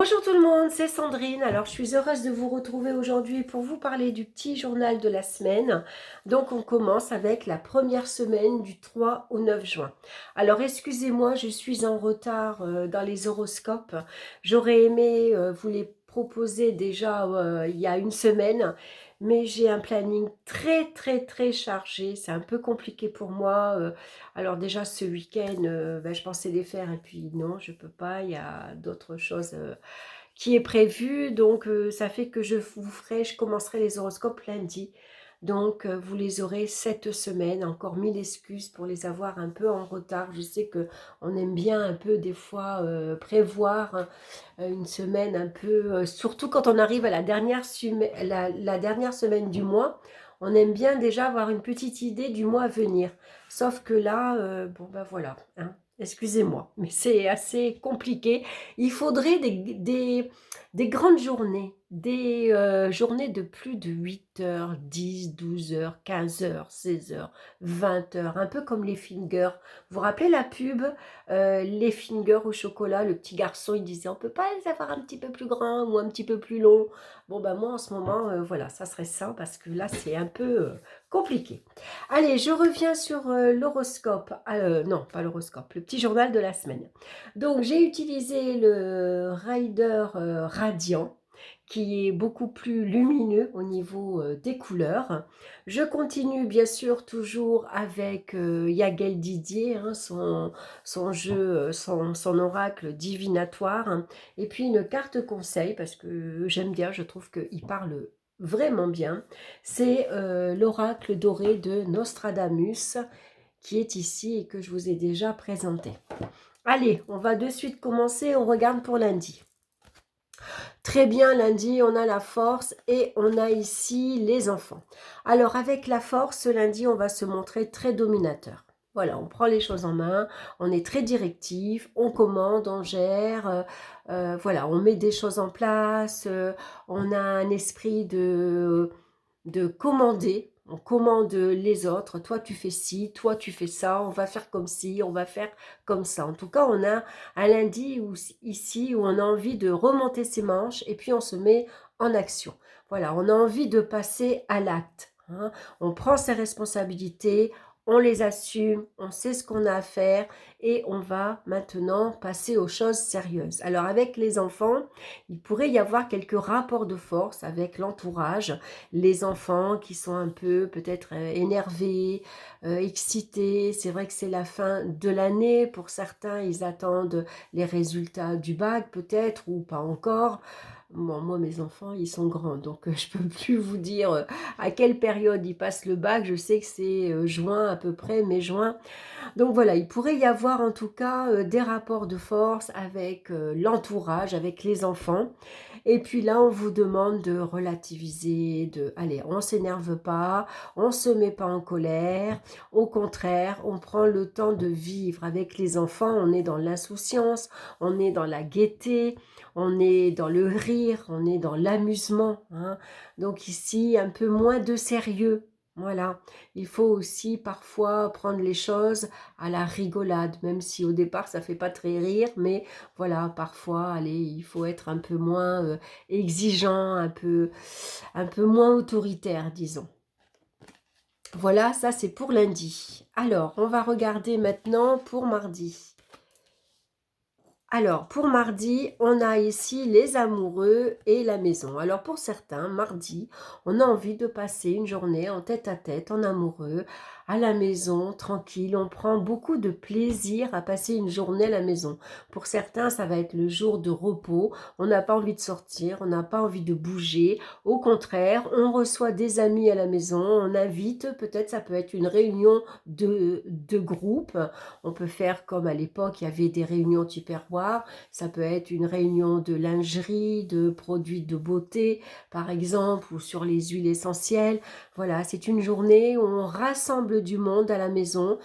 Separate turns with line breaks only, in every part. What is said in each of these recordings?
Bonjour tout le monde, c'est Sandrine. Alors, je suis heureuse de vous retrouver aujourd'hui pour vous parler du petit journal de la semaine. Donc, on commence avec la première semaine du 3 au 9 juin. Alors, excusez-moi, je suis en retard dans les horoscopes. J'aurais aimé vous les proposer déjà il y a une semaine, mais j'ai un planning très chargé. C'est un peu compliqué pour moi. Alors déjà, ce week-end, je pensais les faire et puis non, je peux pas. Il y a d'autres choses qui est prévu. Donc, ça fait que je commencerai les horoscopes lundi. Donc, vous les aurez cette semaine. Encore mille excuses pour les avoir un peu en retard. Je sais que on aime bien un peu des fois prévoir une semaine un peu, surtout quand on arrive à la dernière semaine du mois. On aime bien déjà avoir une petite idée du mois à venir. Sauf que là, bon ben voilà, hein. Excusez-moi, mais c'est assez compliqué. Il faudrait des grandes journées, des journées de plus de 8 heures, 10, 12 heures, 15 heures, 16 heures, 20 heures, un peu comme les fingers. Vous vous rappelez la pub, les fingers au chocolat, le petit garçon, il disait, on peut pas les avoir un petit peu plus grands ou un petit peu plus longs. Bon, ben moi, en ce moment, voilà, ça serait ça, parce que là, c'est un peu compliqué. Allez, je reviens sur l'horoscope. Non, pas l'horoscope, le petit journal de la semaine. Donc, j'ai utilisé le Rider Radiant, qui est beaucoup plus lumineux au niveau des couleurs. Je continue bien sûr toujours avec Yagel Didier, hein, son jeu, son oracle divinatoire, hein, et puis une carte conseil, parce que j'aime bien, je trouve qu'il parle vraiment bien. C'est l'oracle doré de Nostradamus, qui est ici et que je vous ai déjà présenté. Allez, on va de suite commencer, on regarde pour lundi. Très bien, lundi, on a la force et on a ici les enfants. Alors, avec la force, ce lundi, on va se montrer très dominateur. Voilà, on prend les choses en main, on est très directif, on commande, on gère, voilà, on met des choses en place, on a un esprit de commander. On commande les autres, toi tu fais ci, toi tu fais ça, on va faire comme ci, on va faire comme ça. En tout cas, on a un lundi ici où on a envie de remonter ses manches et puis on se met en action. Voilà, on a envie de passer à l'acte, hein. On prend ses responsabilités, on les assume, on sait ce qu'on a à faire et on va maintenant passer aux choses sérieuses. Alors avec les enfants, il pourrait y avoir quelques rapports de force avec l'entourage, les enfants qui sont un peu peut-être énervés, excités. C'est vrai que c'est la fin de l'année. Pour certains, ils attendent les résultats du bac peut-être ou pas encore. Bon, moi, mes enfants, ils sont grands, donc je peux plus vous dire à quelle période ils passent le bac. Je sais que c'est juin à peu près, mai-juin. Donc voilà, il pourrait y avoir en tout cas des rapports de force avec l'entourage, avec les enfants. Et puis là, on vous demande de relativiser, allez, on s'énerve pas, on se met pas en colère. Au contraire, on prend le temps de vivre avec les enfants. On est dans l'insouciance, on est dans la gaieté, on est dans le rire, on est dans l'amusement, hein. Donc ici, un peu moins de sérieux. Voilà, il faut aussi parfois prendre les choses à la rigolade, même si au départ ça fait pas très rire, mais voilà, parfois, allez, il faut être un peu moins exigeant, un peu moins autoritaire, disons. Voilà, ça c'est pour lundi. Alors, on va regarder maintenant pour mardi. Alors, pour mardi, on a ici les amoureux et la maison. Alors, pour certains, mardi, on a envie de passer une journée en tête-à-tête, en amoureux, à la maison, tranquille. On prend beaucoup de plaisir à passer une journée à la maison. Pour certains, ça va être le jour de repos. On n'a pas envie de sortir, on n'a pas envie de bouger. Au contraire, on reçoit des amis à la maison, on invite, peut-être ça peut être une réunion de groupe. On peut faire comme à l'époque, il y avait des réunions tupperware. Ça peut être une réunion de lingerie, de produits de beauté, par exemple, ou sur les huiles essentielles. Voilà, c'est une journée où on rassemble du monde à la maison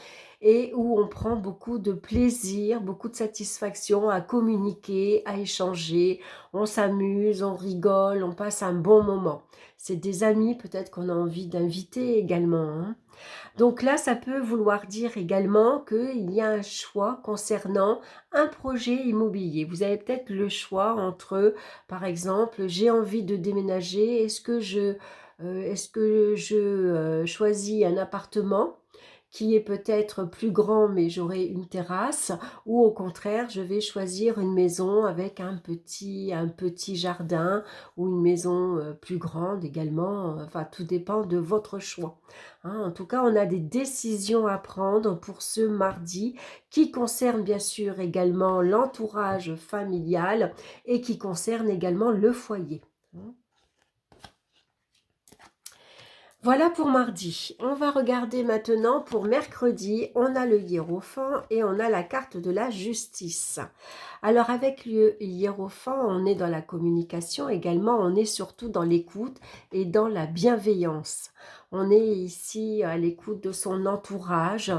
et où on prend beaucoup de plaisir, beaucoup de satisfaction à communiquer, à échanger, on s'amuse, on rigole, on passe un bon moment. C'est des amis peut-être qu'on a envie d'inviter également, hein. Donc là, ça peut vouloir dire également qu'il y a un choix concernant un projet immobilier. Vous avez peut-être le choix entre, par exemple, j'ai envie de déménager, est-ce que je choisis un appartement qui est peut-être plus grand mais j'aurai une terrasse, ou au contraire je vais choisir une maison avec un petit jardin, ou une maison plus grande également, enfin tout dépend de votre choix, hein. En tout cas, on a des décisions à prendre pour ce mardi qui concerne bien sûr également l'entourage familial et qui concerne également le foyer, hein. Voilà pour mardi. On va regarder maintenant pour mercredi. On a le hiérophant et on a la carte de la justice. Alors avec le hiérophant, on est dans la communication également, on est surtout dans l'écoute et dans la bienveillance. On est ici à l'écoute de son entourage.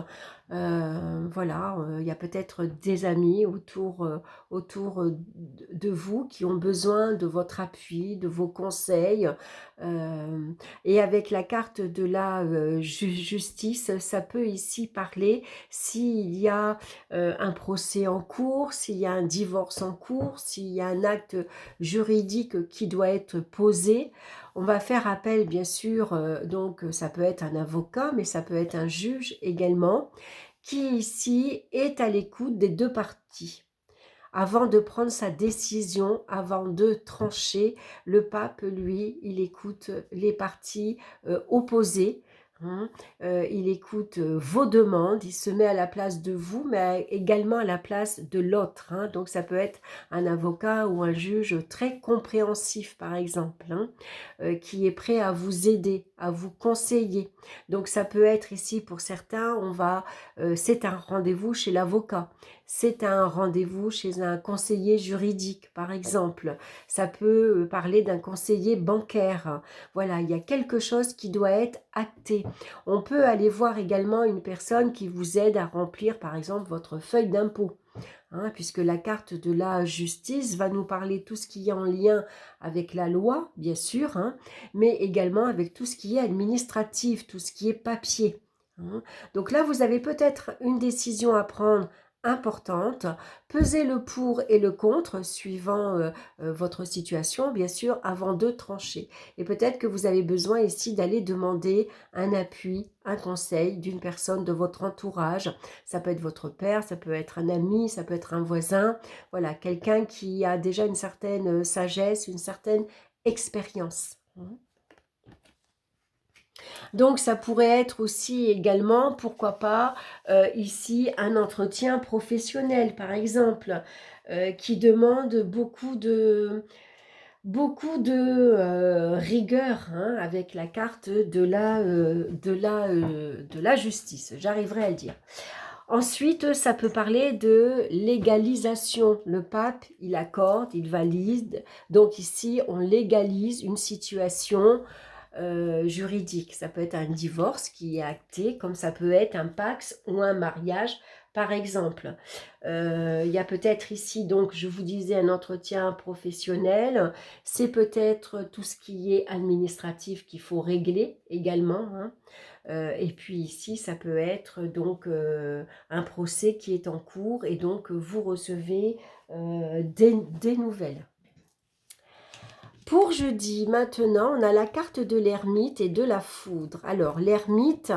Voilà, il y a peut-être des amis autour de vous qui ont besoin de votre appui, de vos conseils. Euh, et avec la carte de la justice, ça peut ici parler s'il y a un procès en cours, s'il y a un divorce en cours, s'il y a un acte juridique qui doit être posé. On va faire appel, bien sûr, donc ça peut être un avocat, mais ça peut être un juge également, qui ici est à l'écoute des deux parties. Avant de prendre sa décision, avant de trancher, le pape, lui, il écoute les parties opposées, hein. Il écoute vos demandes, il se met à la place de vous, mais également à la place de l'autre, hein. Donc ça peut être un avocat ou un juge très compréhensif, par exemple, hein, qui est prêt à vous aider, à vous conseiller. Donc ça peut être ici, pour certains, c'est un rendez-vous chez l'avocat. C'est un rendez-vous chez un conseiller juridique, par exemple. Ça peut parler d'un conseiller bancaire. Voilà, il y a quelque chose qui doit être acté. On peut aller voir également une personne qui vous aide à remplir, par exemple, votre feuille d'impôt, hein, puisque la carte de la justice va nous parler tout ce qui est en lien avec la loi, bien sûr, hein, mais également avec tout ce qui est administratif, tout ce qui est papier, hein. Donc là, vous avez peut-être une décision à prendre importante, pesez le pour et le contre suivant votre situation, bien sûr, avant de trancher. Et peut-être que vous avez besoin ici d'aller demander un appui, un conseil d'une personne de votre entourage. Ça peut être votre père, ça peut être un ami, ça peut être un voisin, voilà, quelqu'un qui a déjà une certaine sagesse, une certaine expérience. Donc ça pourrait être aussi également, pourquoi pas, ici un entretien professionnel par exemple, qui demande beaucoup de rigueur, hein, avec la carte de la justice, j'arriverai à le dire. Ensuite, ça peut parler de légalisation. Le pape, il accorde, il valide. Donc ici, on légalise une situation juridique. Ça peut être un divorce qui est acté, comme ça peut être un pax ou un mariage, par exemple. Il y a peut-être ici, donc, je vous disais, un entretien professionnel. C'est peut-être tout ce qui est administratif qu'il faut régler également, hein. Et puis ici, ça peut être donc un procès qui est en cours et donc vous recevez des nouvelles. Pour jeudi, maintenant, on a la carte de l'ermite et de la foudre. Alors, l'ermite,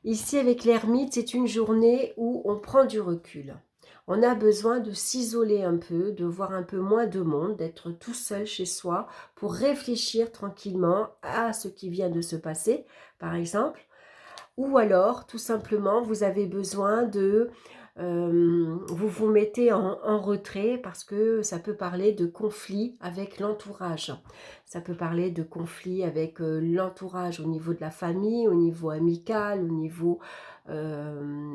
ici avec l'ermite, c'est une journée où on prend du recul. On a besoin de s'isoler un peu, de voir un peu moins de monde, d'être tout seul chez soi pour réfléchir tranquillement à ce qui vient de se passer, par exemple. Ou alors, tout simplement, vous avez besoin de... vous vous mettez en retrait parce que ça peut parler de conflit avec l'entourage. Ça peut parler de conflit avec l'entourage au niveau de la famille, au niveau amical, au niveau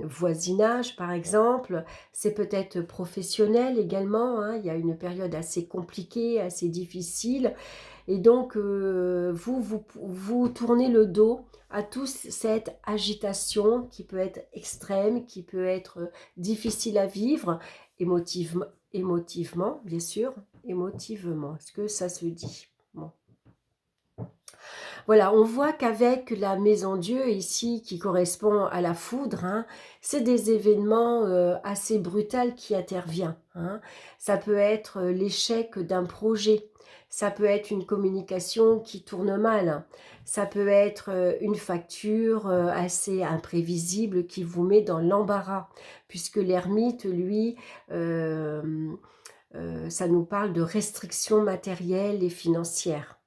voisinage par exemple, c'est peut-être professionnel également, hein. Il y a une période assez compliquée, assez difficile, et donc vous tournez le dos à toute cette agitation qui peut être extrême, qui peut être difficile à vivre, émotivement, bien sûr, émotivement. Est-ce que ça se dit? Bon. Voilà, on voit qu'avec la maison Dieu ici, qui correspond à la foudre, hein, c'est des événements assez brutaux qui interviennent, hein. Ça peut être l'échec d'un projet, ça peut être une communication qui tourne mal, ça peut être une facture assez imprévisible qui vous met dans l'embarras, puisque l'ermite, lui, ça nous parle de restrictions matérielles et financières.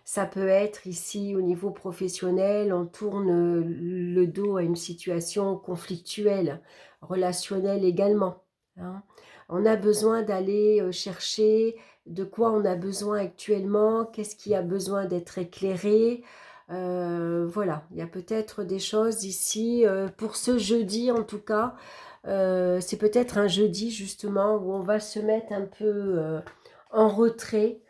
Ça peut être ici au niveau professionnel, on tourne le dos à une situation conflictuelle, relationnelle également, hein. On a besoin d'aller chercher de quoi on a besoin actuellement, qu'est-ce qui a besoin d'être éclairé. Voilà, il y a peut-être des choses ici, pour ce jeudi en tout cas, c'est peut-être un jeudi justement où on va se mettre un peu en retrait,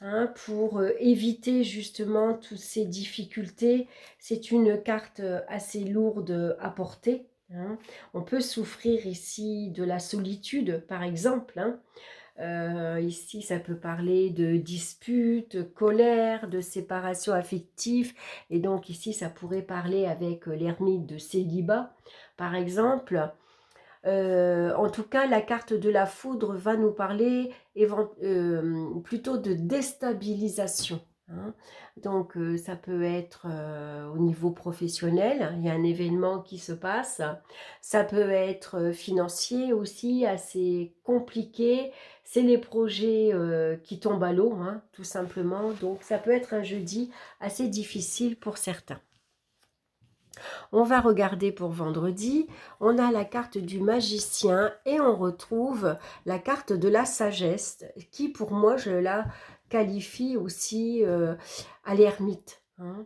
hein, pour éviter justement toutes ces difficultés. C'est une carte assez lourde à porter, hein. On peut souffrir ici de la solitude, par exemple, hein. Ici, ça peut parler de disputes, colère, de séparation affective. Et donc ici, ça pourrait parler avec l'ermite de célibat, par exemple. En tout cas, la carte de la foudre va nous parler plutôt de déstabilisation, hein. Donc, ça peut être au niveau professionnel, il y a un événement qui se passe. Ça peut être financier aussi, assez compliqué. C'est les projets qui tombent à l'eau, hein, tout simplement. Donc, ça peut être un jeudi assez difficile pour certains. On va regarder pour vendredi, on a la carte du magicien et on retrouve la carte de la sagesse qui pour moi je la qualifie aussi à l'ermite, hein.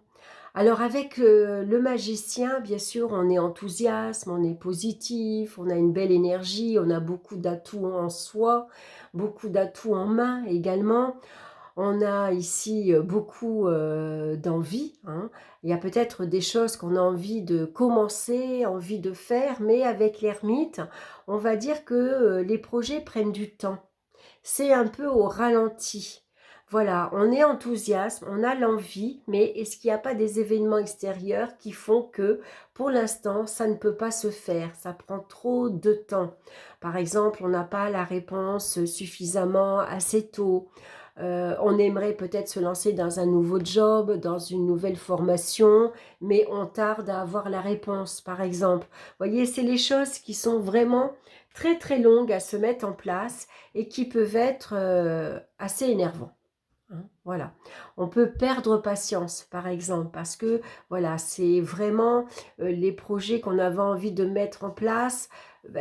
Alors avec le magicien, bien sûr, on est enthousiasme, on est positif, on a une belle énergie, on a beaucoup d'atouts en soi, beaucoup d'atouts en main également. On a ici beaucoup d'envie, hein. Il y a peut-être des choses qu'on a envie de commencer, envie de faire, mais avec l'ermite, on va dire que les projets prennent du temps. C'est un peu au ralenti. Voilà, on est enthousiaste, on a l'envie, mais est-ce qu'il n'y a pas des événements extérieurs qui font que, pour l'instant, ça ne peut pas se faire, ça prend trop de temps. Par exemple, on n'a pas la réponse suffisamment assez tôt. On aimerait peut-être se lancer dans un nouveau job, dans une nouvelle formation, mais on tarde à avoir la réponse, par exemple. Vous voyez, c'est les choses qui sont vraiment très très longues à se mettre en place et qui peuvent être assez énervants, hein. Voilà, on peut perdre patience par exemple parce que voilà, c'est vraiment les projets qu'on avait envie de mettre en place,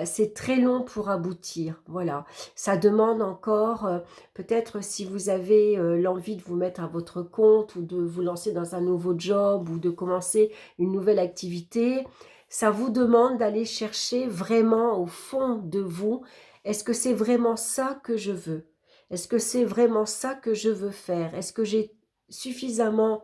c'est très long pour aboutir. Voilà, ça demande encore peut-être si vous avez l'envie de vous mettre à votre compte ou de vous lancer dans un nouveau job ou de commencer une nouvelle activité, ça vous demande d'aller chercher vraiment au fond de vous, est-ce que c'est vraiment ça que je veux? Est-ce que c'est vraiment ça que je veux faire? Est-ce que j'ai suffisamment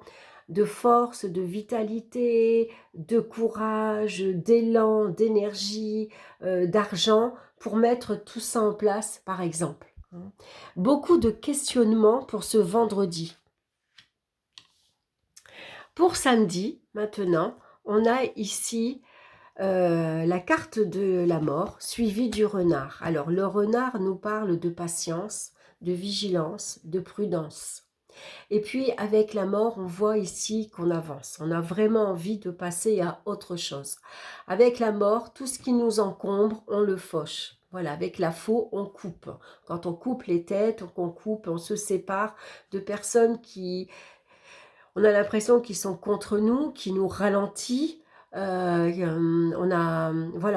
de force, de vitalité, de courage, d'élan, d'énergie, d'argent pour mettre tout ça en place, par exemple, hein? Beaucoup de questionnements pour ce vendredi. Pour samedi, maintenant, on a ici la carte de la mort suivie du renard. Alors le renard nous parle de patience, de vigilance, de prudence. Et puis avec la mort, on voit ici qu'on avance. On a vraiment envie de passer à autre chose. Avec la mort, tout ce qui nous encombre, on le fauche. Voilà, avec la faux, on coupe. Quand on coupe les têtes, on coupe, on se sépare de personnes qui, on a l'impression qu'ils sont contre nous, qui nous ralentissent. Voilà,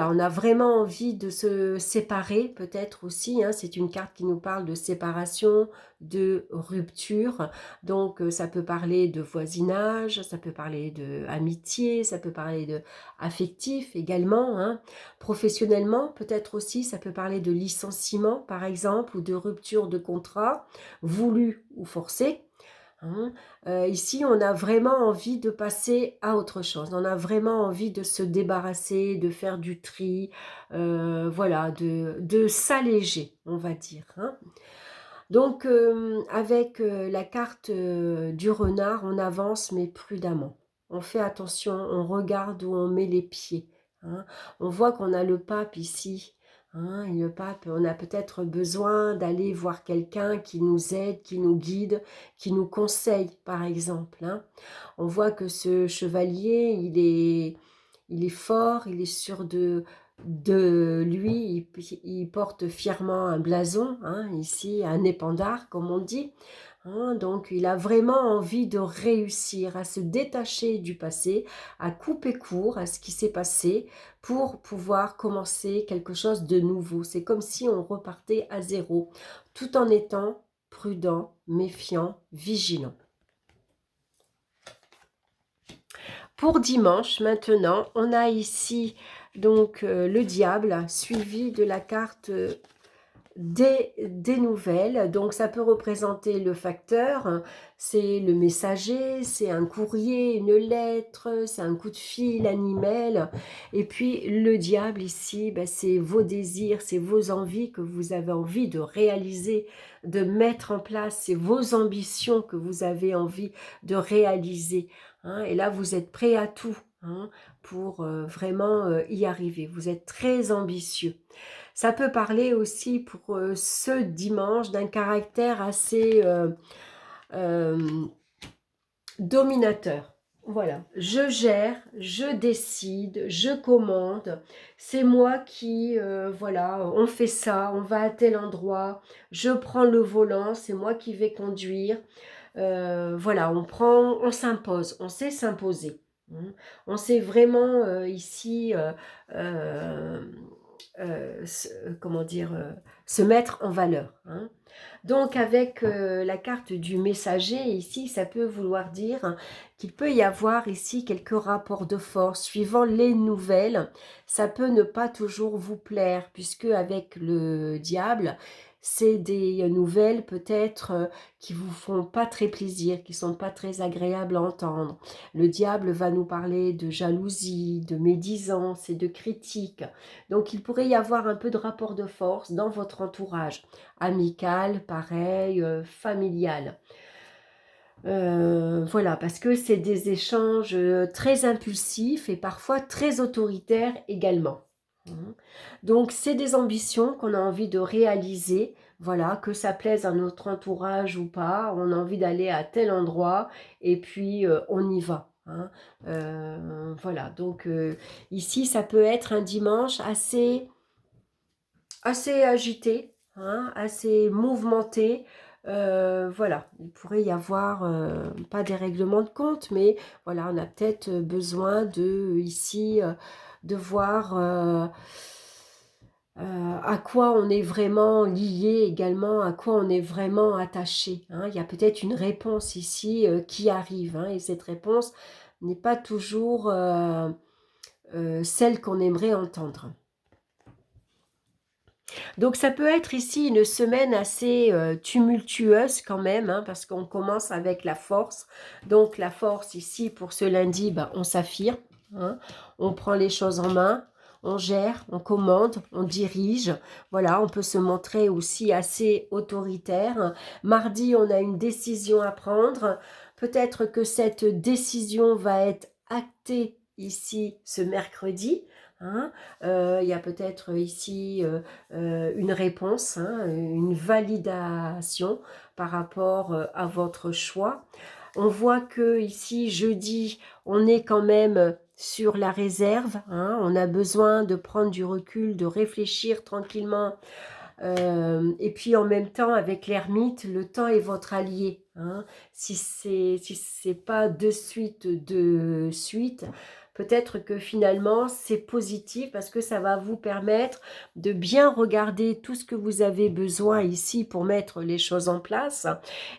on a vraiment envie de se séparer peut-être aussi, hein. C'est une carte qui nous parle de séparation, de rupture. Donc ça peut parler de voisinage, ça peut parler de amitié, ça peut parler de affectif également, hein. Professionnellement peut-être aussi, ça peut parler de licenciement par exemple, ou de rupture de contrat, voulu ou forcé. Hein. Ici, on a vraiment envie de passer à autre chose. On a vraiment envie de se débarrasser, de faire du tri, voilà, de s'alléger, on va dire. Hein. Donc, avec la carte du renard, on avance, mais prudemment. On fait attention, on regarde où on met les pieds. Hein. On voit qu'on a le pape ici. Hein, et le pape, on a peut-être besoin d'aller voir quelqu'un qui nous aide, qui nous guide, qui nous conseille, par exemple. Hein. On voit que ce chevalier, il est fort, il est sûr de lui, il porte fièrement un blason, hein, ici, un épandard, comme on dit. Hein, donc, il a vraiment envie de réussir à se détacher du passé, à couper court à ce qui s'est passé pour pouvoir commencer quelque chose de nouveau. C'est comme si on repartait à zéro, tout en étant prudent, méfiant, vigilant. Pour dimanche, maintenant, on a ici donc le diable, suivi de la carte des nouvelles. Donc ça peut représenter le facteur, c'est le messager, c'est un courrier, une lettre, c'est un coup de fil, un email. Et puis le diable ici, ben, c'est vos désirs, c'est vos envies que vous avez envie de réaliser, de mettre en place, c'est vos ambitions que vous avez envie de réaliser. Hein. Et là, vous êtes prêt à tout, hein, pour vraiment y arriver. Vous êtes très ambitieux. Ça peut parler aussi pour ce dimanche d'un caractère assez euh, dominateur. Voilà, je gère, je décide, je commande, c'est moi qui, voilà, on fait ça, on va à tel endroit, je prends le volant, c'est moi qui vais conduire. Voilà, on s'impose, on sait s'imposer. Hein. On sait vraiment ici euh, comment dire, se mettre en valeur. Hein. Donc avec la carte du messager ici, ça peut vouloir dire qu'il peut y avoir ici quelques rapports de force suivant les nouvelles. Ça peut ne pas toujours vous plaire puisque avec le diable, c'est des nouvelles peut-être qui vous font pas très plaisir, qui sont pas très agréables à entendre. Le diable va nous parler de jalousie, de médisance et de critique. Donc il pourrait y avoir un peu de rapport de force dans votre entourage, amical, pareil, familial. Voilà, parce que c'est des échanges très impulsifs et parfois très autoritaires également. Donc, c'est des ambitions qu'on a envie de réaliser, voilà, que ça plaise à notre entourage ou pas, on a envie d'aller à tel endroit et puis on y va. Hein. Voilà, donc ici, ça peut être un dimanche assez agité, hein, assez mouvementé. Voilà, il pourrait y avoir, pas des règlements de compte, mais voilà, on a peut-être besoin de, ici, de voir à quoi on est vraiment lié également, à quoi on est vraiment attaché. Hein. Il y a peut-être une réponse ici qui arrive, hein, et cette réponse n'est pas toujours celle qu'on aimerait entendre. Donc ça peut être ici une semaine assez tumultueuse quand même, hein, parce qu'on commence avec la force. Donc la force ici pour ce lundi, ben, on s'affirme, hein, on prend les choses en main, on gère, on commande, on dirige. Voilà, on peut se montrer aussi assez autoritaire. Mardi, on a une décision à prendre. Peut-être que cette décision va être actée ici ce mercredi. Hein. Il y a peut-être ici une réponse, hein, une validation par rapport à votre choix. On voit que ici, jeudi, on est quand même sur la réserve. Hein, on a besoin de prendre du recul, de réfléchir tranquillement. Et puis en même temps, avec l'ermite, le temps est votre allié. Hein, si c'est pas de suite, Peut-être que finalement, c'est positif parce que ça va vous permettre de bien regarder tout ce que vous avez besoin ici pour mettre les choses en place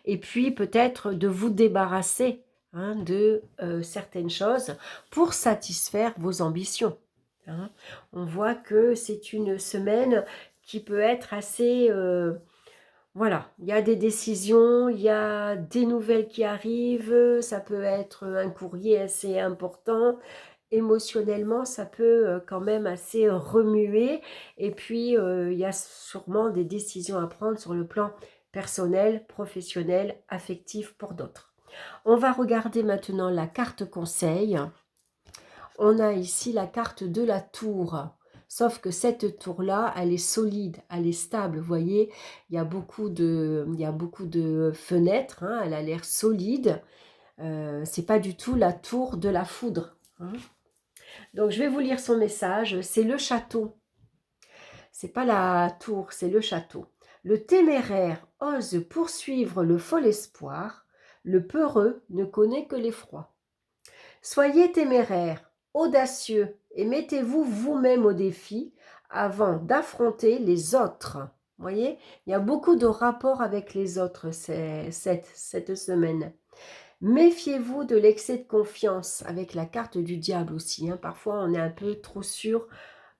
et puis peut-être de vous débarrasser de certaines choses pour satisfaire vos ambitions. On voit que c'est une semaine qui peut être assez... voilà, il y a des décisions, il y a des nouvelles qui arrivent, ça peut être un courrier assez important. Émotionnellement, ça peut quand même assez remuer. Et puis, il y a sûrement des décisions à prendre sur le plan personnel, professionnel, affectif pour d'autres. On va regarder maintenant la carte conseil. On a ici la carte de la tour. Sauf que cette tour-là, elle est solide, elle est stable. Vous voyez, il y a beaucoup de fenêtres. Elle a l'air solide. C'est pas du tout la tour de la foudre. Donc, je vais vous lire son message. C'est le château. C'est pas la tour, c'est le château. Le téméraire ose poursuivre le fol espoir. Le peureux ne connaît que l'effroi. Soyez téméraire, audacieux et mettez-vous vous-même au défi avant d'affronter les autres. Vous voyez, il y a beaucoup de rapports avec les autres cette semaine. Méfiez-vous de l'excès de confiance avec la carte du diable aussi. Parfois, on est un peu trop sûr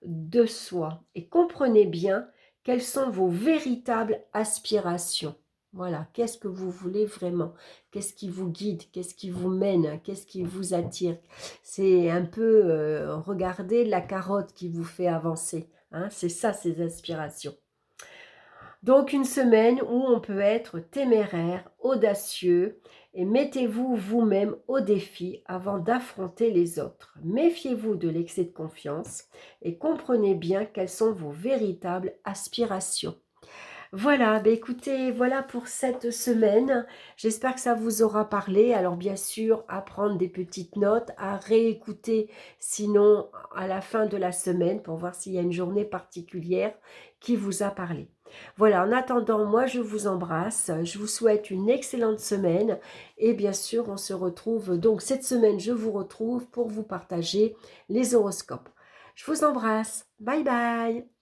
de soi. Et comprenez bien quelles sont vos véritables aspirations. Voilà, qu'est-ce que vous voulez vraiment? Qu'est-ce qui vous guide? Qu'est-ce qui vous mène? Qu'est-ce qui vous attire? C'est un peu regarder la carotte qui vous fait avancer. C'est ça, ces aspirations. Donc une semaine où on peut être téméraire, audacieux et mettez-vous vous-même au défi avant d'affronter les autres. Méfiez-vous de l'excès de confiance et comprenez bien quelles sont vos véritables aspirations. Voilà, écoutez, voilà pour cette semaine. J'espère que ça vous aura parlé. Alors bien sûr, à prendre des petites notes, à réécouter sinon à la fin de la semaine pour voir s'il y a une journée particulière qui vous a parlé. Voilà, en attendant, moi je vous embrasse. Je vous souhaite une excellente semaine. Et bien sûr, on se retrouve, donc cette semaine, je vous retrouve pour vous partager les horoscopes. Je vous embrasse. Bye bye.